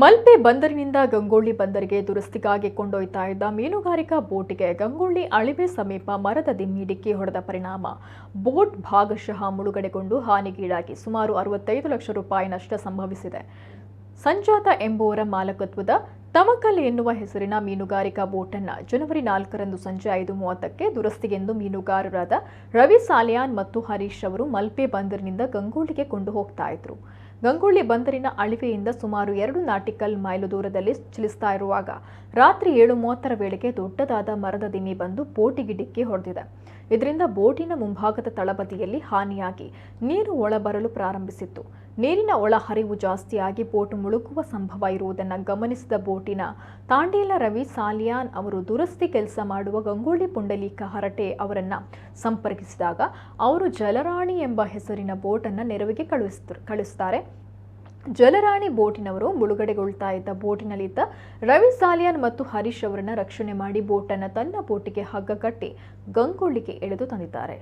ಮಲ್ಪೆ ಬಂದರಿನಿಂದ ಗಂಗೊಳ್ಳಿ ಬಂದರಿಗೆ ದುರಸ್ತಿಗಾಗಿ ಕೊಂಡೊಯ್ತಾ ಇದ್ದ ಮೀನುಗಾರಿಕಾ ಬೋಟಿಗೆ ಗಂಗೊಳ್ಳಿ ಅಳಿವೆ ಸಮೀಪ ಮರದ ದಿಮ್ಮಿ ಡಿಕ್ಕಿ ಹೊಡೆದ ಪರಿಣಾಮ ಬೋಟ್ ಭಾಗಶಃ ಮುಳುಗಡೆಗೊಂಡು ಹಾನಿಗೀಡಾಗಿ ಸುಮಾರು 65 ಲಕ್ಷ ರೂಪಾಯಿ ನಷ್ಟ ಸಂಭವಿಸಿದೆ. ಸಂಜಾತ ಎಂಬುವರ ಮಾಲಕತ್ವದ ತಮಕಲ್ ಎನ್ನುವ ಹೆಸರಿನ ಮೀನುಗಾರಿಕಾ ಬೋಟನ್ನು ಜನವರಿ 4ರಂದು ಸಂಜೆ 5:30ಕ್ಕೆ ದುರಸ್ತಿಗೆಂದು ಮೀನುಗಾರರಾದ ರವಿ ಸಾಲಿಯಾನ್ ಮತ್ತು ಹರೀಶ್ ಅವರು ಮಲ್ಪೆ ಬಂದರಿನಿಂದ ಗಂಗೊಳ್ಳಿಗೆ ಕೊಂಡು ಹೋಗ್ತಾ ಇದ್ರು. ಗಂಗೊಳ್ಳಿ ಬಂದರಿನ ಅಳಿವೆಯಿಂದ ಸುಮಾರು 2 ನಾಟಿಕಲ್ ಮೈಲು ದೂರದಲ್ಲಿ ಚಲಿಸ್ತಾ ಇರುವಾಗ ರಾತ್ರಿ 7:30ರ ವೇಳೆಗೆ ದೊಡ್ಡದಾದ ಮರದ ದಿಮ್ಮಿ ಬಂದು ಬೋಟಿಗೆ ಡಿಕ್ಕಿ ಹೊಡೆದಿದೆ. ಇದರಿಂದ ಬೋಟಿನ ಮುಂಭಾಗದ ತಳಬದಿಯಲ್ಲಿ ಹಾನಿಯಾಗಿ ನೀರು ಒಳಬರಲು ಪ್ರಾರಂಭಿಸಿತ್ತು. ನೀರಿನ ಒಳಹರಿವು ಜಾಸ್ತಿಯಾಗಿ ಬೋಟ್ ಮುಳುಗುವ ಸಂಭವ ಇರುವುದನ್ನು ಗಮನಿಸಿದ ಬೋಟಿನ ತಾಂಡೇಲ ರವಿ ಸಾಲಿಯಾನ್ ಅವರು ದುರಸ್ತಿ ಕೆಲಸ ಮಾಡುವ ಗಂಗೊಳ್ಳಿ ಪುಂಡಲೀಕ ಹರಟೆ ಅವರನ್ನು ಸಂಪರ್ಕಿಸಿದಾಗ ಅವರು ಜಲರಾಣಿ ಎಂಬ ಹೆಸರಿನ ಬೋಟನ್ನು ನೆರವಿಗೆ ಕಳಿಸುತ್ತಾರೆ. ಜಲರಾಣಿ ಬೋಟಿನವರು ಮುಳುಗಡೆಗೊಳ್ತಾ ಇದ್ದ ಬೋಟಿನಲ್ಲಿದ್ದ ರವಿ ಸಾಲಿಯಾನ್ ಮತ್ತು ಹರೀಶ್ ಅವರನ್ನು ರಕ್ಷಣೆ ಮಾಡಿ ಬೋಟನ್ನು ತನ್ನ ಬೋಟಿಗೆ ಹಗ್ಗ ಕಟ್ಟಿ ಗಂಗೊಳ್ಳಿಗೆ ಎಳೆದು ತಂದಿದ್ದಾರೆ.